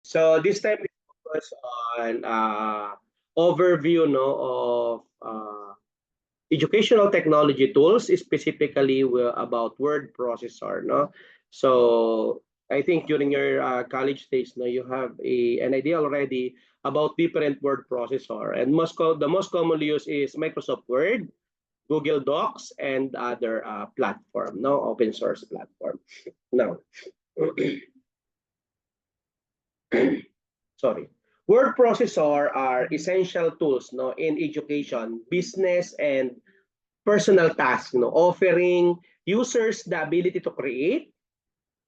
So this time we focus on overview of educational technology tools, specifically about word processor. No, so I think during your college days, no, you have an idea already about different word processor, and the most commonly used is Microsoft Word, Google Docs, and other platform, no, open source platform. Now, sorry. Word processor are essential tools, no, in education, business, and personal tasks, no, offering users the ability to create,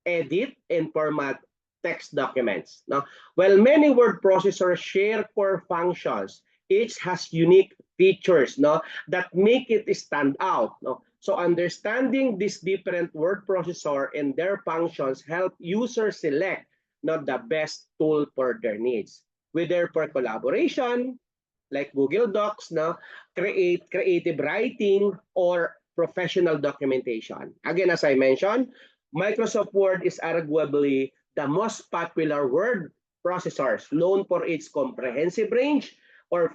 edit, and format text documents. Now, while many word processors share core functions, each has unique features, no, that make it stand out. No? So understanding these different word processor and their functions help users select not the best tool for their needs. Whether for collaboration, like Google Docs, no, creative writing, or professional documentation. Again, as I mentioned, Microsoft Word is arguably the most popular word processors, known for its comprehensive range or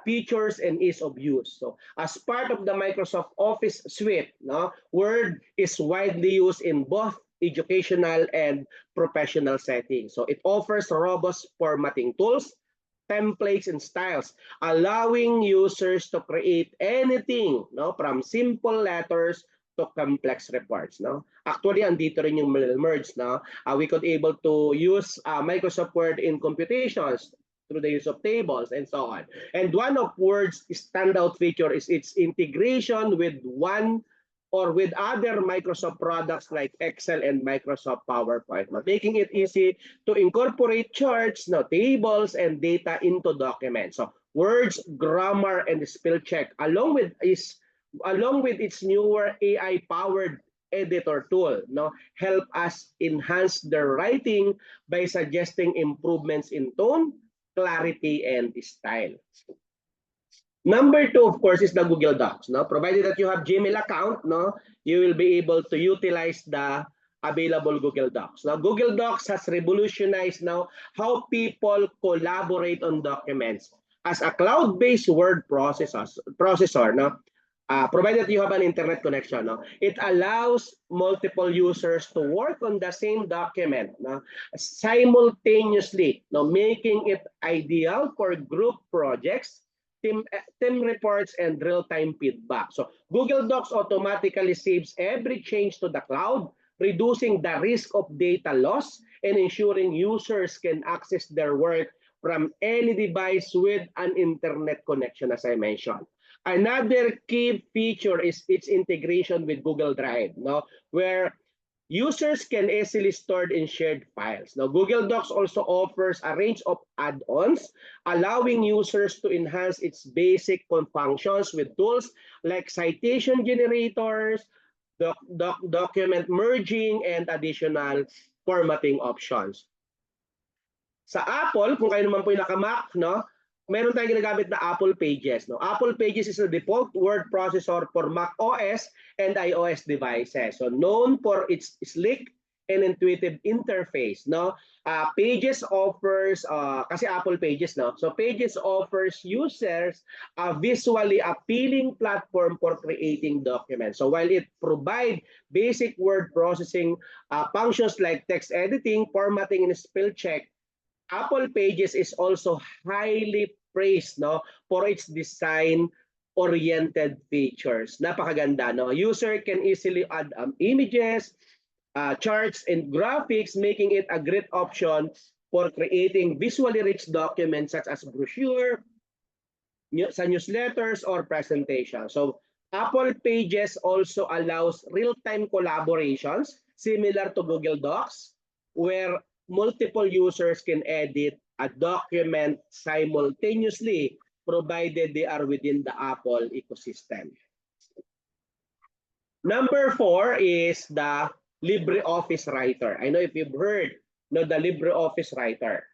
features and ease of use. So, as part of the Microsoft Office suite, no, Word is widely used in both educational and professional settings. So, it offers robust formatting tools, templates, and styles, allowing users to create anything, no, from simple letters to complex reports. No? Actually, andito rin yung merge. No? We could able to use Microsoft Word in computations through the use of tables and so on. And one of Word's standout feature is its integration with one or with other Microsoft products like Excel and Microsoft PowerPoint, making it easy to incorporate charts, no, tables, and data into documents. So words, grammar, and spell check, along with its newer AI-powered editor tool, no, help us enhance their writing by suggesting improvements in tone, clarity, and style. Number two, of course, is the Google Docs. No, provided that you have Gmail account, no, you will be able to utilize the available Google Docs. Now, Google Docs has revolutionized now how people collaborate on documents. As a cloud-based word processor, no, provided you have an internet connection, no, it allows multiple users to work on the same document, no, simultaneously, no, making it ideal for group projects, team reports, and real-time feedback. So Google Docs automatically saves every change to the cloud, reducing the risk of data loss and ensuring users can access their work from any device with an internet connection, as I mentioned. Another key feature is its integration with Google Drive, no, where users can easily store in shared files. Now, Google Docs also offers a range of add-ons, allowing users to enhance its basic functions with tools like citation generators, document merging, and additional formatting options. Sa Apple, kung kayo naman po yung naka-Mac, no, meron tayong ginagamit na Apple Pages. No? Apple Pages is the default word processor for Mac OS and iOS devices. So known for its slick and intuitive interface. No? Pages offers, kasi Apple Pages, no? So Pages offers users a visually appealing platform for creating documents. So while it provides basic word processing functions like text editing, formatting, and spell check, Apple Pages is also highly praised, no, for its design-oriented features. Napakaganda, no? User can easily add images, charts, and graphics, making it a great option for creating visually rich documents such as brochure, sa newsletters, or presentation. So Apple Pages also allows real-time collaborations similar to Google Docs, where multiple users can edit a document simultaneously, provided they are within the Apple ecosystem. Number 4 is the LibreOffice Writer. I know if you've heard, no, the LibreOffice Writer.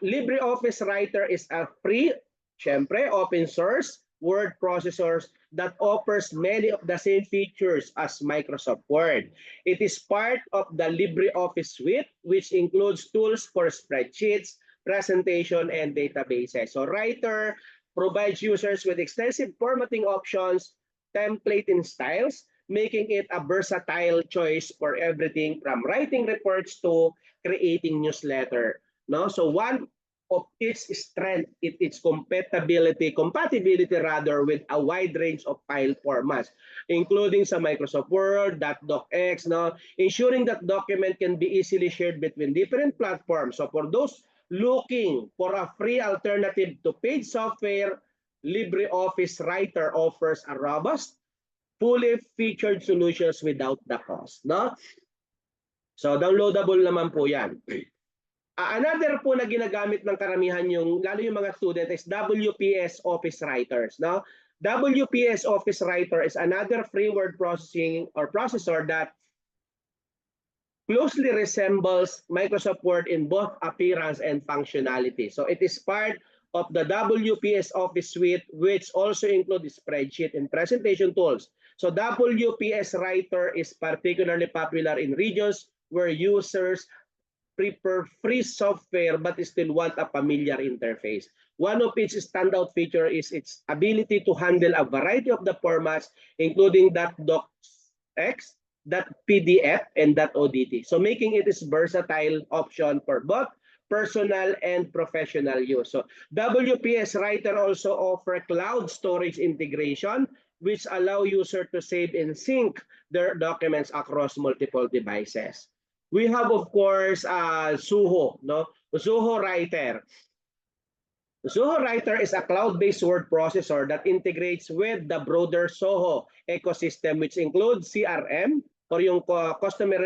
LibreOffice Writer is a free, syempre, open source word processors that offers many of the same features as Microsoft Word. It is part of the LibreOffice suite, which includes tools for spreadsheets, presentation, and databases. So Writer provides users with extensive formatting options, template and styles, making it a versatile choice for everything from writing reports to creating newsletter. No, so one of its strength, its compatibility rather with a wide range of file formats, including sa Microsoft Word, .docx, no, ensuring that document can be easily shared between different platforms. So for those looking for a free alternative to paid software, LibreOffice Writer offers a robust, fully featured solutions without the cost, no? So downloadable naman po 'yan. Another po na ginagamit ng karamihan yung lalo yung mga student is WPS Office Writers, no? WPS Office Writer is another free word processing or processor that closely resembles Microsoft Word in both appearance and functionality. So it is part of the WPS Office suite, which also includes spreadsheet and presentation tools. So WPS Writer is particularly popular in regions where users prefer free software but still want a familiar interface. One of its standout feature is its ability to handle a variety of the formats, including .docx, .pdf, and .odt. So making it a versatile option for both personal and professional use. So WPS Writer also offer cloud storage integration, which allow users to save and sync their documents across multiple devices. We have, of course, Zoho, no? Zoho Writer. Zoho Writer is a cloud-based word processor that integrates with the broader Zoho ecosystem, which includes CRM or yung customer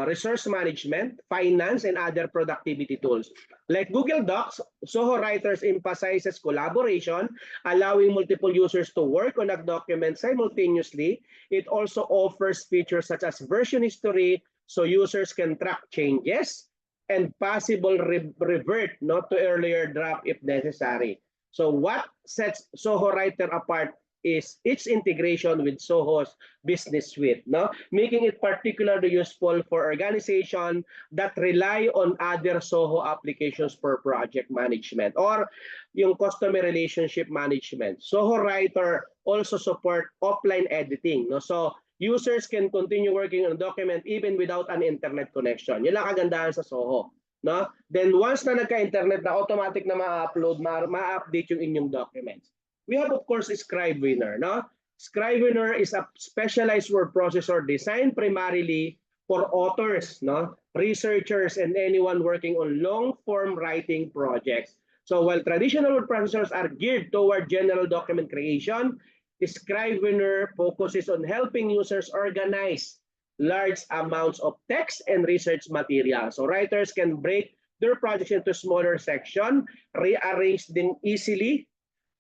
resource management, finance, and other productivity tools. Like Google Docs, Zoho Writers emphasizes collaboration, allowing multiple users to work on a document simultaneously. It also offers features such as version history, so users can track changes and possible revert not to earlier draft if necessary. So what sets Zoho Writer apart is its integration with Zoho's business suite, no? Making it particularly useful for organizations that rely on other Zoho applications for project management or yung customer relationship management. Zoho Writer also support offline editing, no? So users can continue working on a document even without an internet connection. Yun lang kagandahan sa Zoho, no? Then once na nagka-internet na, automatic na ma-upload, ma-update yung inyong documents. We have, of course, Scrivener. No? Scrivener is a specialized word processor designed primarily for authors, no? Researchers, and anyone working on long-form writing projects. So while traditional word processors are geared toward general document creation, Scrivener focuses on helping users organize large amounts of text and research material. So writers can break their projects into smaller sections, rearrange them easily,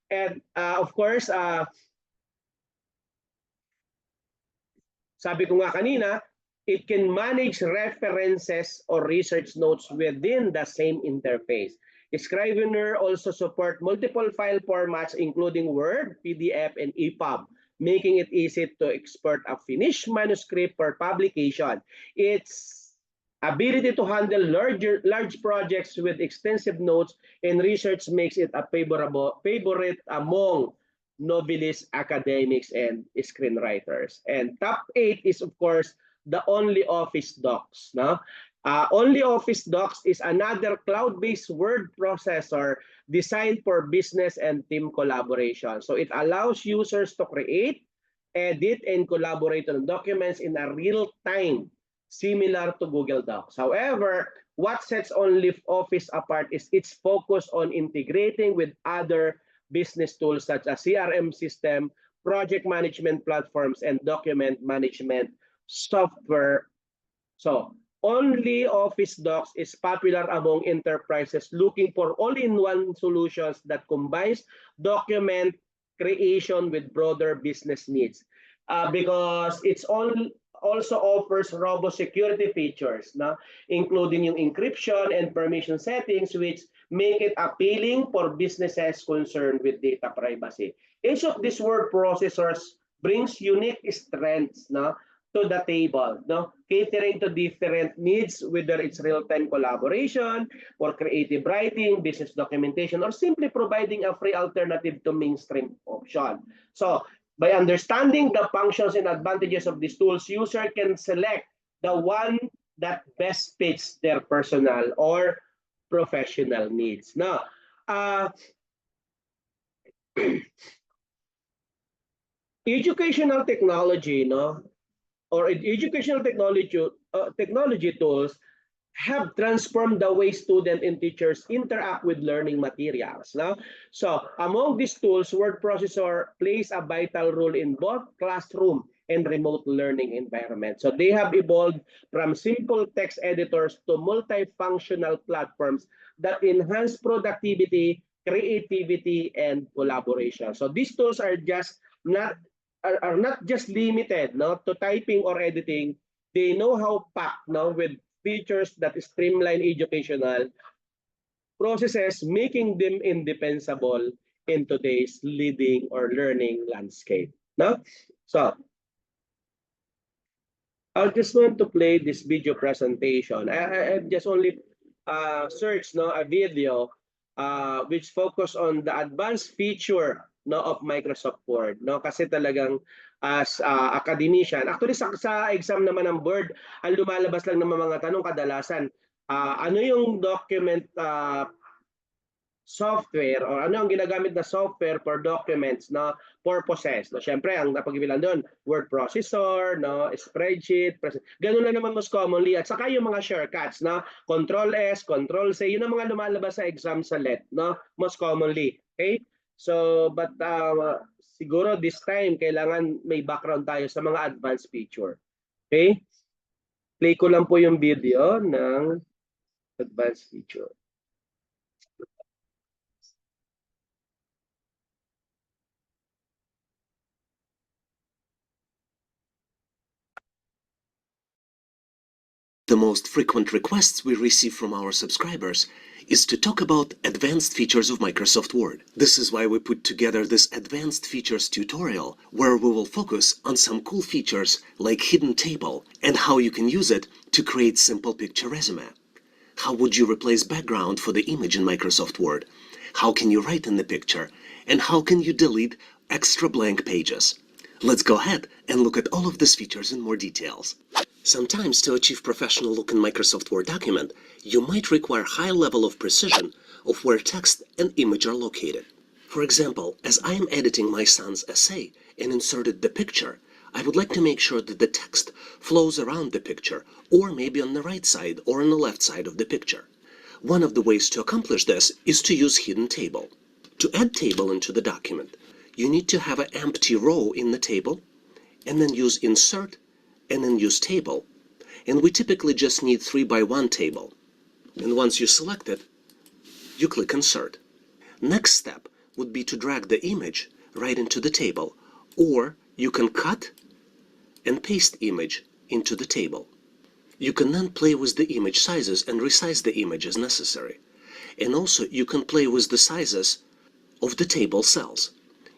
and of course, sabi ko nga kanina, it can manage references or research notes within the same interface. Scrivener also support multiple file formats including Word, PDF, and EPUB, making it easy to export a finished manuscript for publication. Its ability to handle large projects with extensive notes and research makes it a favorite among novelists, academics, and screenwriters. And top 8 is, of course, the OnlyOffice Docs. No? OnlyOffice Docs is another cloud-based word processor designed for business and team collaboration. So it allows users to create, edit, and collaborate on documents in a real time, similar to Google Docs. However, what sets OnlyOffice apart is its focus on integrating with other business tools such as CRM system, project management platforms, and document management software. So, OnlyOffice Docs is popular among enterprises looking for all-in-one solutions that combines document creation with broader business needs. Because it's also offers robust security features, no? Including yung encryption and permission settings, which make it appealing for businesses concerned with data privacy. Each of these word processors brings unique strengths, no, to the table, no, catering to different needs, whether it's real-time collaboration, or creative writing, business documentation, or simply providing a free alternative to mainstream option. So by understanding the functions and advantages of these tools, user can select the one that best fits their personal or professional needs. Now, educational technology, no, or educational technology tools have transformed the way students and teachers interact with learning materials. No? So among these tools, word processor plays a vital role in both classroom and remote learning environments. So they have evolved from simple text editors to multifunctional platforms that enhance productivity, creativity, and collaboration. So these tools are not just limited, no, to typing or editing. They know how packed, no, with features that streamline educational processes, making them indispensable in today's leading or learning landscape. No? So, I just want to play this video presentation. I just only searched, no, a video which focus on the advanced feature, no, of Microsoft Word, no, kasi talagang as academician, actually sa exam naman ng board, ang lumalabas lang ng mga tanong kadalasan, ano yung document software or ano ang ginagamit na software for documents na purposes. No, syempre ang napag-ibilan doon, word processor, no, spreadsheet, ganun lang naman most commonly, at saka yung mga shortcuts, no, control S, control C, yun ang mga lumalabas sa exam sa LET, no, most commonly. Okay? So, but siguro this time kailangan may background tayo sa mga advanced feature. Okay? Play ko lang po yung video ng advanced feature. The most frequent requests we receive from our subscribers is to talk about advanced features of Microsoft Word. This is why we put together this advanced features tutorial, where we will focus on some cool features like hidden table and how you can use it to create simple picture resume. How would you replace background for the image in Microsoft Word? How can you write in the picture? And how can you delete extra blank pages? Let's go ahead and look at all of these features in more details. Sometimes to achieve professional look in Microsoft Word document, you might require high level of precision of where text and image are located. For example, as I am editing my son's essay and inserted the picture, I would like to make sure that the text flows around the picture, or maybe on the right side or on the left side of the picture. One of the ways to accomplish this is to use hidden table. To add table into the document, you need to have an empty row in the table, and then use insert, and then use table. And we typically just need 3x1 table. And once you select it, you click insert. Next step would be to drag the image right into the table, or you can cut and paste image into the table. You can then play with the image sizes and resize the image as necessary. And also you can play with the sizes of the table cells.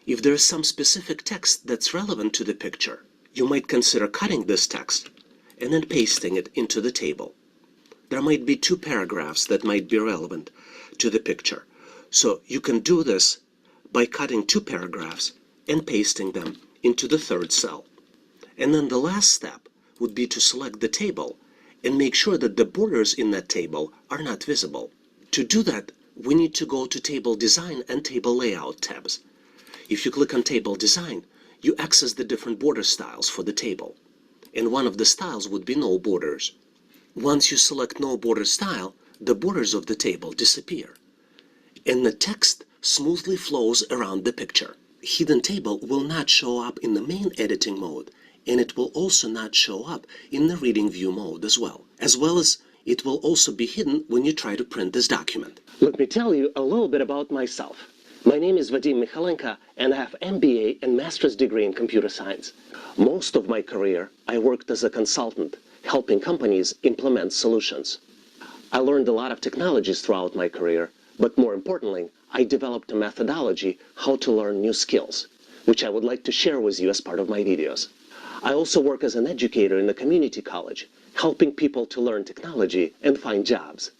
If there is some specific text that's relevant to the picture, you might consider cutting this text and then pasting it into the table. There might be 2 paragraphs that might be relevant to the picture. So you can do this by cutting 2 paragraphs and pasting them into the 3rd cell. And then the last step would be to select the table and make sure that the borders in that table are not visible. To do that, we need to go to Table Design and Table Layout tabs. If you click on Table Design, you access the different border styles for the table. And one of the styles would be no borders. Once you select no border style, the borders of the table disappear, and the text smoothly flows around the picture. Hidden table will not show up in the main editing mode, and it will also not show up in the reading view mode as well as it will also be hidden when you try to print this document. Let me tell you a little bit about myself. My name is Vadim Michalenko, and I have MBA and master's degree in computer science. Most of my career, I worked as a consultant, helping companies implement solutions. I learned a lot of technologies throughout my career, but more importantly, I developed a methodology how to learn new skills, which I would like to share with you as part of my videos. I also work as an educator in a community college, helping people to learn technology and find jobs.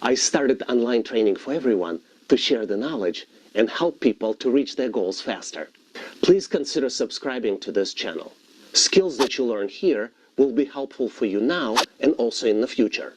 I started online training for everyone to share the knowledge and help people to reach their goals faster. Please consider subscribing to this channel. Skills that you learn here will be helpful for you now and also in the future.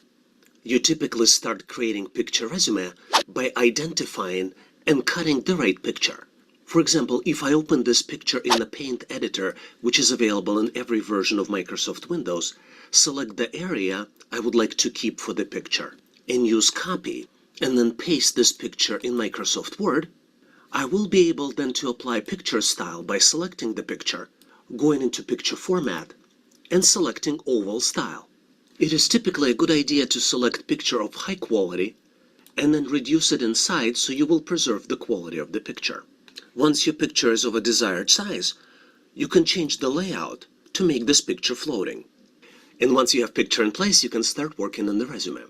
You typically start creating picture resume by identifying and cutting the right picture. For example, if I open this picture in the Paint editor, which is available in every version of Microsoft Windows, select the area I would like to keep for the picture and use copy and then paste this picture in Microsoft Word. I will be able then to apply picture style by selecting the picture, going into picture format, and selecting oval style. It is typically a good idea to select picture of high quality and then reduce it in size so you will preserve the quality of the picture. Once your picture is of a desired size, you can change the layout to make this picture floating. And once you have picture in place, you can start working on the resume.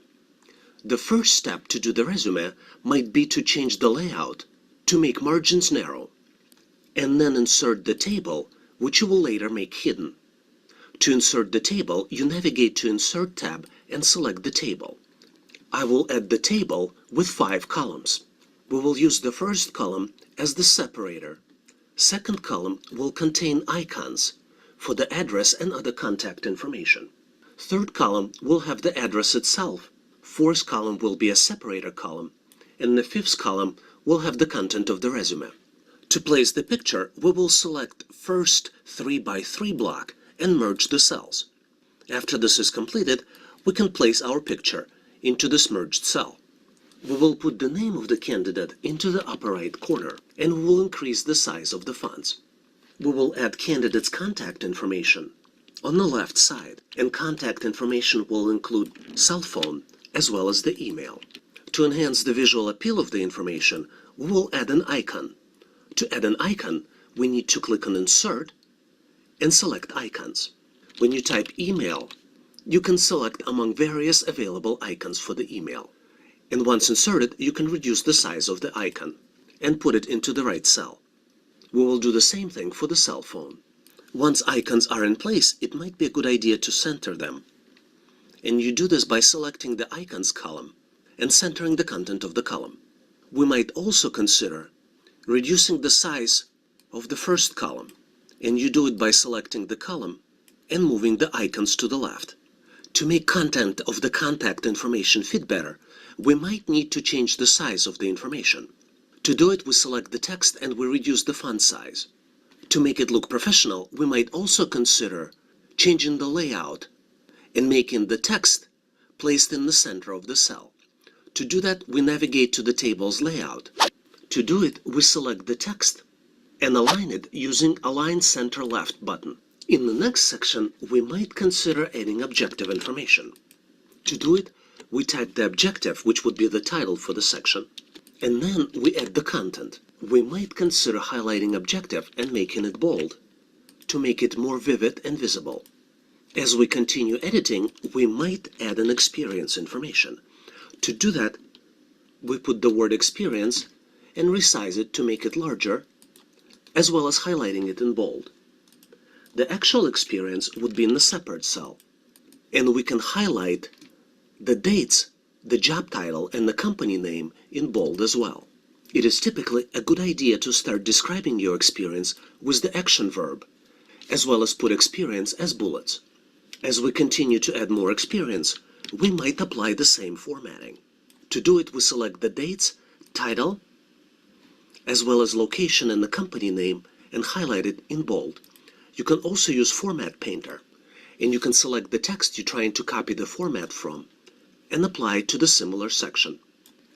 The first step to do the resume might be to change the layout to make margins narrow, and then insert the table, which you will later make hidden. To insert the table, you navigate to Insert tab and select the table. I will add the table with 5 columns. We will use the first column as the separator. Second column will contain icons for the address and other contact information. Third column will have the address itself. Fourth column will be a separator column, and the fifth column will have the content of the resume. To place the picture, we will select first 3x3 block and merge the cells. After this is completed, we can place our picture into this merged cell. We will put the name of the candidate into the upper right corner, and we will increase the size of the fonts. We will add candidate's contact information on the left side, and contact information will include cell phone as well as the email. To enhance the visual appeal of the information, we will add an icon. To add an icon, we need to click on Insert and select Icons. When you type email, you can select among various available icons for the email. And once inserted, you can reduce the size of the icon and put it into the right cell. We will do the same thing for the cell phone. Once icons are in place, it might be a good idea to center them. And you do this by selecting the Icons column and centering the content of the column. We might also consider reducing the size of the first column, and you do it by selecting the column and moving the icons to the left. To make content of the contact information fit better, we might need to change the size of the information. To do it, we select the text and we reduce the font size. To make it look professional, we might also consider changing the layout and making the text placed in the center of the cell. To do that, we navigate to the table's layout. To do it, we select the text and align it using Align Center Left button. In the next section, we might consider adding objective information. To do it, we type the objective, which would be the title for the section, and then we add the content. We might consider highlighting objective and making it bold to make it more vivid and visible. As we continue editing, we might add an experience information. To do that, we put the word experience and resize it to make it larger, as well as highlighting it in bold. The actual experience would be in the separate cell, and we can highlight the dates, the job title, and the company name in bold as well. It is typically a good idea to start describing your experience with the action verb, as well as put experience as bullets. As we continue to add more experience, we might apply the same formatting. To do it, we select the dates, title, as well as location and the company name, and highlight it in bold. You can also use Format Painter, and you can select the text you're trying to copy the format from and apply it to the similar section.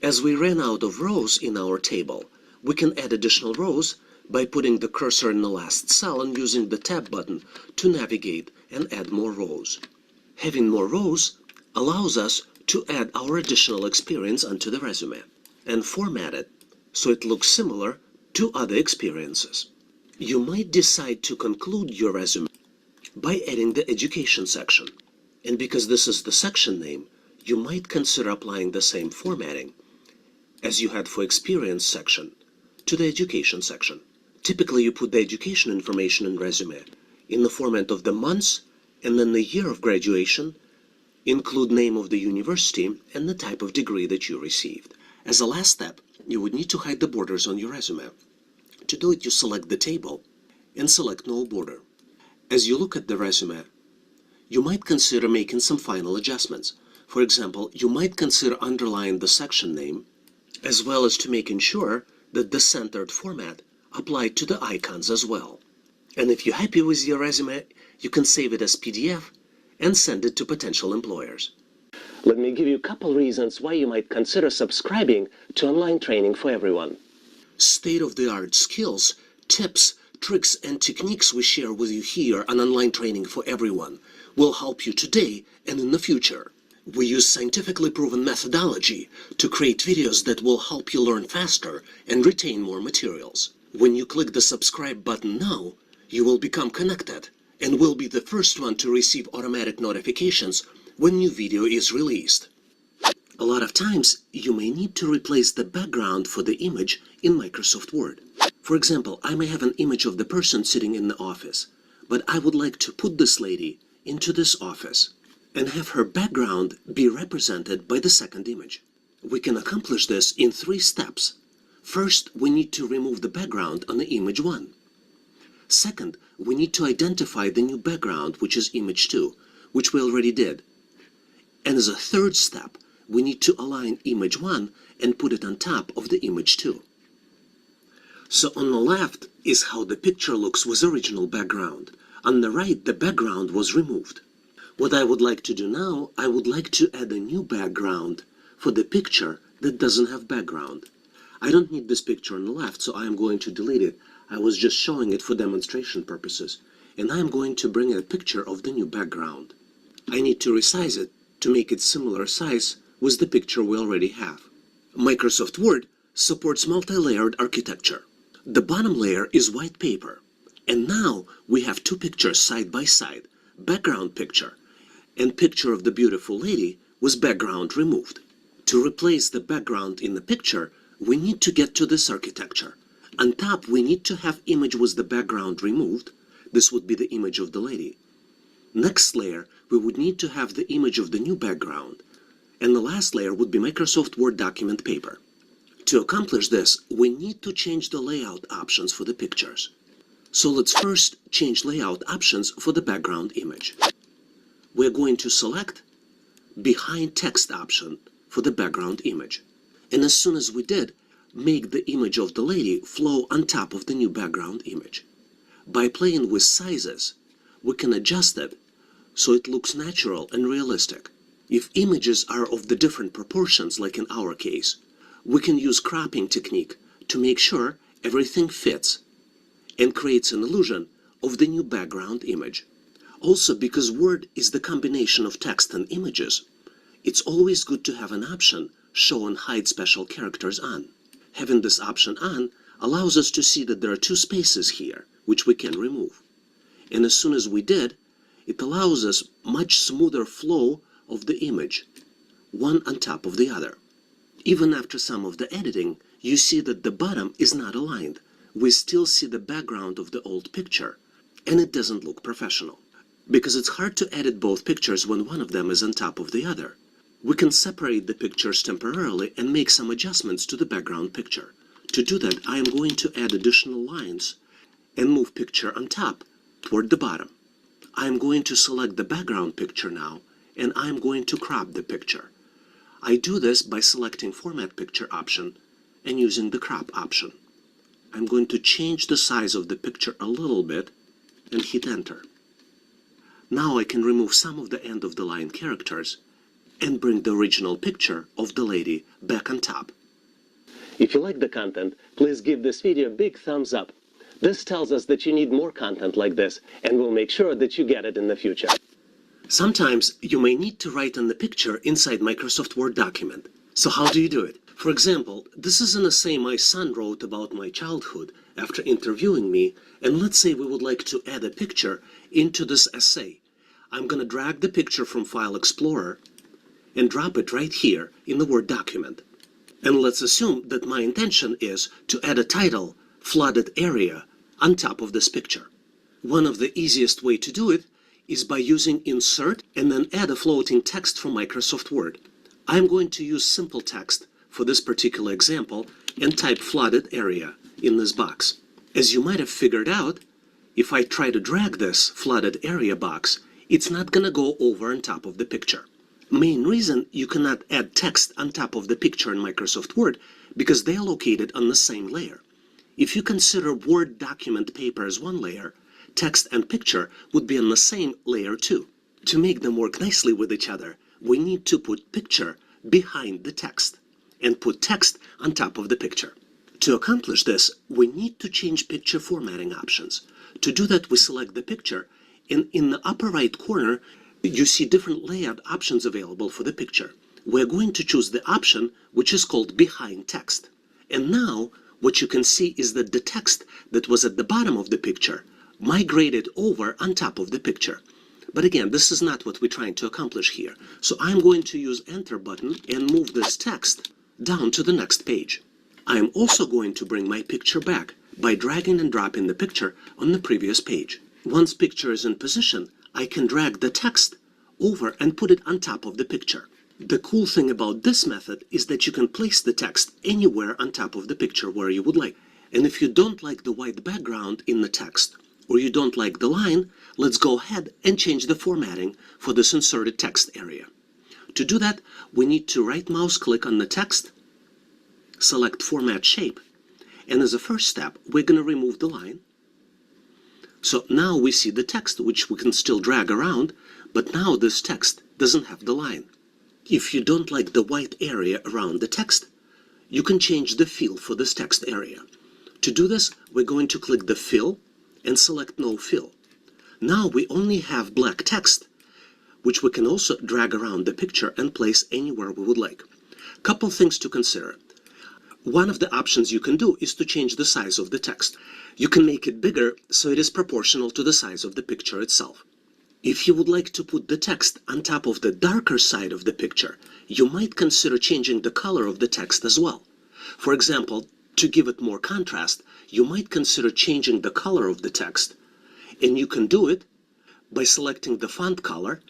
As we ran out of rows in our table, we can add additional rows by putting the cursor in the last cell and using the Tab button to navigate and add more rows. Having more rows allows us to add our additional experience onto the resume and format it so it looks similar to other experiences. You might decide to conclude your resume by adding the education section. And because this is the section name, you might consider applying the same formatting as you had for experience section to the education section. Typically, you put the education information in resume in the format of the months and then the year of graduation, include name of the university and the type of degree that you received. As a last step, you would need to hide the borders on your resume. To do it, you select the table and select Null Border. As you look at the resume, you might consider making some final adjustments. For example, you might consider underlining the section name, as well as to making sure that the centered format applied to the icons as well. And if you're happy with your resume, you can save it as PDF and send it to potential employers. Let me give you a couple reasons why you might consider subscribing to online training for everyone. State-of-the-art skills, tips, tricks, and techniques we share with you here on Online Training for Everyone will help you today and in the future. We use scientifically proven methodology to create videos that will help you learn faster and retain more materials. When you click the subscribe button now, you will become connected and will be the first one to receive automatic notifications when new video is released. A lot of times, you may need to replace the background for the image in Microsoft Word. For example, I may have an image of the person sitting in the office, but I would like to put this lady into this office and have her background be represented by the second image. We can accomplish this in 3 steps. First, we need to remove the background on the image 1. Second, we need to identify the new background, which is image 2, which we already did. And as a third step, we need to align image 1 and put it on top of the image 2. So on the left is how the picture looks with original background. On the right, the background was removed. What I would like to do now, I would like to add a new background for the picture that doesn't have background. I don't need this picture on the left, so I am going to delete it. I was just showing it for demonstration purposes. And I am going to bring a picture of the new background. I need to resize it to make it similar size with the picture we already have. Microsoft Word supports multi-layered architecture. The bottom layer is white paper. And now we have 2 pictures side by side, background picture and picture of the beautiful lady with background removed. To replace the background in the picture, we need to get to this architecture. On top, we need to have image with the background removed. This would be the image of the lady. Next layer, we would need to have the image of the new background. And the last layer would be Microsoft Word document paper. To accomplish this, we need to change the layout options for the pictures. So let's first change layout options for the background image. We're going to select Behind Text option for the background image. And as soon as we did, make the image of the lady flow on top of the new background image. By playing with sizes, we can adjust it so it looks natural and realistic. If images are of the different proportions, like in our case, we can use cropping technique to make sure everything fits and creates an illusion of the new background image. Also, because Word is the combination of text and images, it's always good to have an option Show and Hide Special Characters on. Having this option on allows us to see that there are 2 spaces here, which we can remove. And as soon as we did, it allows us much smoother flow of the image, one on top of the other. Even after some of the editing, you see that the bottom is not aligned. We still see the background of the old picture, and it doesn't look professional. Because it's hard to edit both pictures when one of them is on top of the other. We can separate the pictures temporarily and make some adjustments to the background picture. To do that, I am going to add additional lines and move picture on top toward the bottom. I am going to select the background picture now, and I am going to crop the picture. I do this by selecting Format Picture option and using the Crop option. I'm going to change the size of the picture a little bit and hit Enter. Now I can remove some of the end of the line characters and bring the original picture of the lady back on top. If you like the content, please give this video a big thumbs up. This tells us that you need more content like this, and we'll make sure that you get it in the future. Sometimes you may need to write on the picture inside Microsoft Word document. So how do you do it? For example, this is an essay my son wrote about my childhood after interviewing me, and let's say we would like to add a picture into this essay. I'm going to drag the picture from File Explorer and drop it right here in the Word document. And let's assume that my intention is to add a title, Flooded Area, on top of this picture. One of the easiest way to do it is by using Insert and then add a floating text from Microsoft Word. I'm going to use simple text for this particular example and type Flooded Area in this box. As you might have figured out, if I try to drag this Flooded Area box, it's not going to go over on top of the picture. Main reason you cannot add text on top of the picture in Microsoft Word because they are located on the same layer. If you consider Word document paper as one layer, text and picture would be on the same layer too. To make them work nicely with each other, we need to put picture behind the text and put text on top of the picture. To accomplish this, we need to change picture formatting options. To do that, we select the picture, and in the upper right corner, you see different layout options available for the picture. We're going to choose the option which is called Behind Text. And now, what you can see is that the text that was at the bottom of the picture migrated over on top of the picture. But again, this is not what we're trying to accomplish here. So I'm going to use Enter button and move this text down to the next page. I'm also going to bring my picture back by dragging and dropping the picture on the previous page. Once picture is in position, I can drag the text over and put it on top of the picture. The cool thing about this method is that you can place the text anywhere on top of the picture where you would like. And if you don't like the white background in the text, or you don't like the line, let's go ahead and change the formatting for this inserted text area. To do that, we need to right mouse click on the text, select Format Shape, and as a first step, we're going to remove the line. So now we see the text, which we can still drag around, but now this text doesn't have the line. If you don't like the white area around the text, you can change the fill for this text area. To do this, we're going to click the Fill and select No Fill. Now we only have black text, which we can also drag around the picture and place anywhere we would like. Couple things to consider. One of the options you can do is to change the size of the text. You can make it bigger so it is proportional to the size of the picture itself. If you would like to put the text on top of the darker side of the picture, you might consider changing the color of the text as well. For example, to give it more contrast, you might consider changing the color of the text. And you can do it by selecting the font color,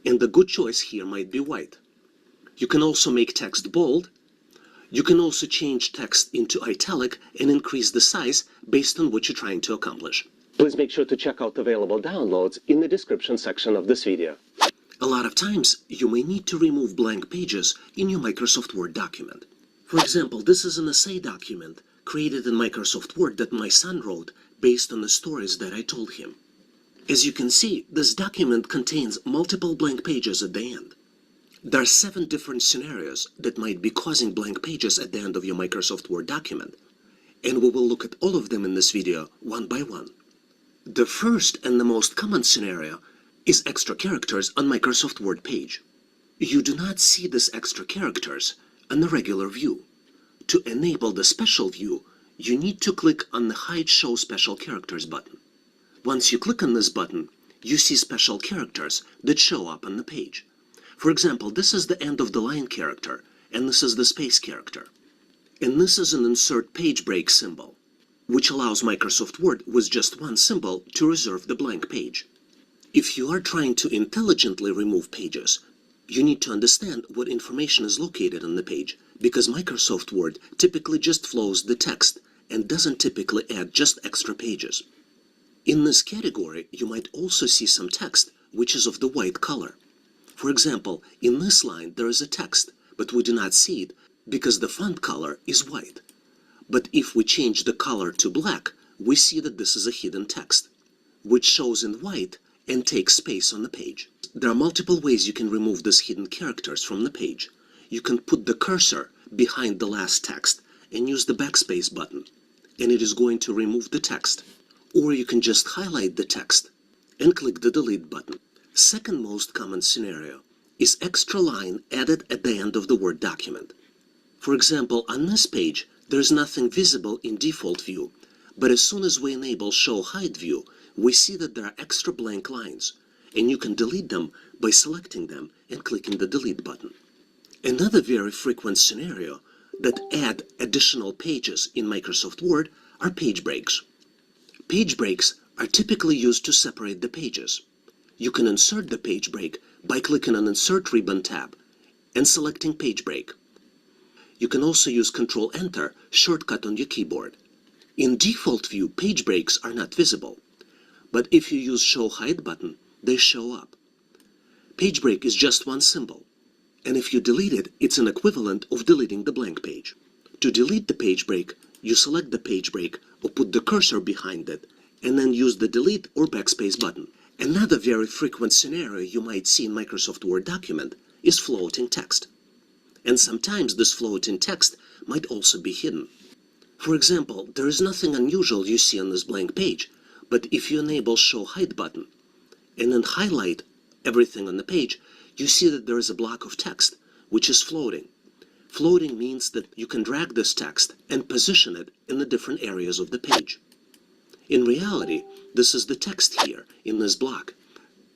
and the good choice here might be white. You can also make text bold. You can also change text into italic and increase the size based on what you're trying to accomplish. Please make sure to check out available downloads in the description section of this video. A lot of times, you may need to remove blank pages in your Microsoft Word document. For example, this is an essay document created in Microsoft Word that my son wrote based on the stories that I told him. As you can see, this document contains multiple blank pages at the end. There are 7 different scenarios that might be causing blank pages at the end of your Microsoft Word document, and we will look at all of them in this video one by one. The first and the most common scenario is extra characters on Microsoft Word page. You do not see these extra characters on the regular view. To enable the special view, you need to click on the Hide Show Special Characters button. Once you click on this button, you see special characters that show up on the page. For example, this is the end of the line character, and this is the space character. And this is an insert page break symbol, which allows Microsoft Word with just one symbol to reserve the blank page. If you are trying to intelligently remove pages, you need to understand what information is located on the page, because Microsoft Word typically just flows the text and doesn't typically add just extra pages. In this category, you might also see some text which is of the white color. For example, in this line there is a text, but we do not see it because the font color is white. But if we change the color to black, we see that this is a hidden text, which shows in white and takes space on the page. There are multiple ways you can remove these hidden characters from the page. You can put the cursor behind the last text and use the backspace button, and it is going to remove the text. Or you can just highlight the text and click the delete button. Second most common scenario is extra line added at the end of the Word document. For example, on this page, there's nothing visible in default view, but as soon as we enable Show Hide View, we see that there are extra blank lines, and you can delete them by selecting them and clicking the Delete button. Another very frequent scenario that add additional pages in Microsoft Word are page breaks. Page breaks are typically used to separate the pages. You can insert the page break by clicking on Insert Ribbon tab and selecting Page Break. You can also use Ctrl-Enter shortcut on your keyboard. In default view, page breaks are not visible, but if you use Show Hide button, they show up. Page break is just one symbol, and if you delete it, it's an equivalent of deleting the blank page. To delete the page break, you select the page break or put the cursor behind it, and then use the Delete or Backspace button. Another very frequent scenario you might see in Microsoft Word document is floating text. And sometimes this floating text might also be hidden. For example, there is nothing unusual you see on this blank page, but if you enable Show Hide button and then highlight everything on the page, you see that there is a block of text which is floating. Floating means that you can drag this text and position it in the different areas of the page. In reality, this is the text here in this block.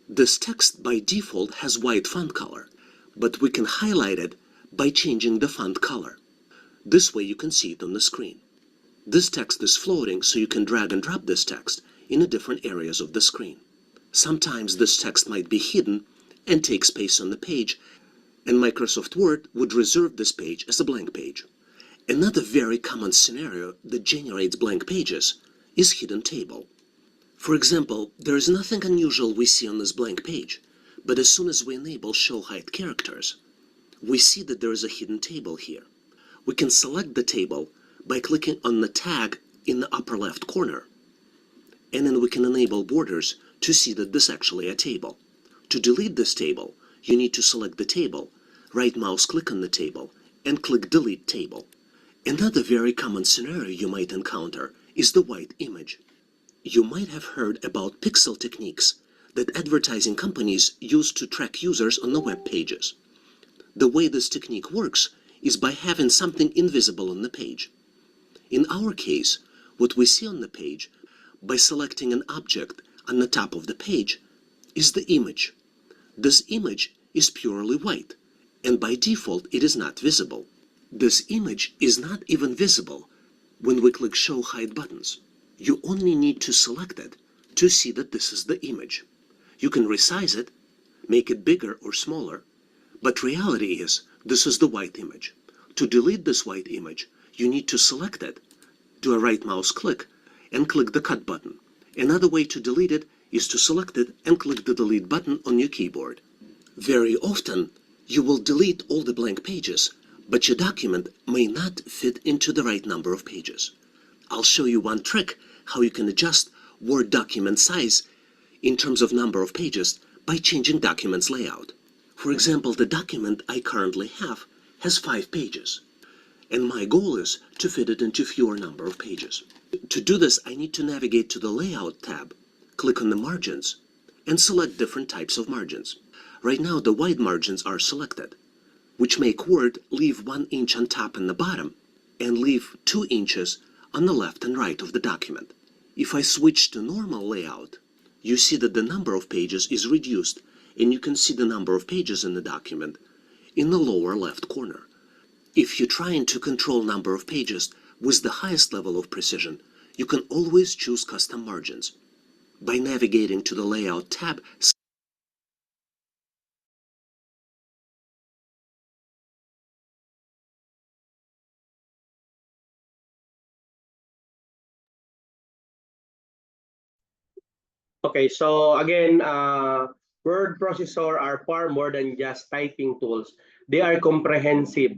This text by default has white font color, but we can highlight it by changing the font color. This way you can see it on the screen. This text is floating, so you can drag and drop this text in the different areas of the screen. Sometimes this text might be hidden and take space on the page, and Microsoft Word would reserve this page as a blank page. Another very common scenario that generates blank pages is hidden table. For example, there is nothing unusual we see on this blank page, but as soon as we enable Show Hide Characters, we see that there is a hidden table here. We can select the table by clicking on the tag in the upper left corner, and then we can enable borders to see that this is actually a table. To delete this table, you need to select the table, right mouse click on the table, and click Delete Table. Another very common scenario you might encounter is the white image. You might have heard about pixel techniques that advertising companies use to track users on the web pages. The way this technique works is by having something invisible on the page. In our case, what we see on the page, by selecting an object on the top of the page, is the image. This image is purely white, and by default it is not visible. This image is not even visible when we click Show Hide buttons. You only need to select it to see that this is the image. You can resize it, make it bigger or smaller, but reality is this is the white image. To delete this white image, you need to select it, do a right mouse click, and click the Cut button. Another way to delete it is to select it and click the Delete button on your keyboard. Very often, you will delete all the blank pages, but your document may not fit into the right number of pages. I'll show you one trick how you can adjust Word document size in terms of number of pages by changing document's layout. For example, the document I currently have has 5 pages, and my goal is to fit it into fewer number of pages. To do this, I need to navigate to the Layout tab, click on the margins, and select different types of margins. Right now, the wide margins are selected, which make Word leave 1 inch on top and the bottom, and leave 2 inches on the left and right of the document. If I switch to normal layout, you see that the number of pages is reduced, and you can see the number of pages in the document in the lower left corner. If you're trying to control number of pages with the highest level of precision, you can always choose custom margins. By navigating to the Layout tab, Okay, so again, word processor are far more than just typing tools. They are comprehensive.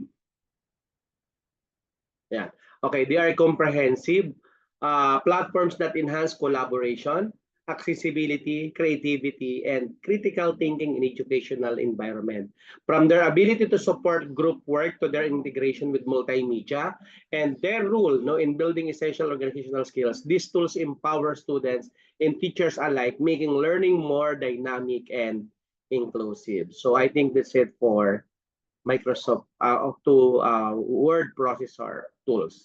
Yeah. Okay, they are comprehensive platforms that enhance collaboration, accessibility, creativity, and critical thinking in educational environment. From their ability to support group work to their integration with multimedia and their role in building essential organizational skills, these tools empower students and teachers alike, making learning more dynamic and inclusive. So I think that's it for Microsoft word processor tools.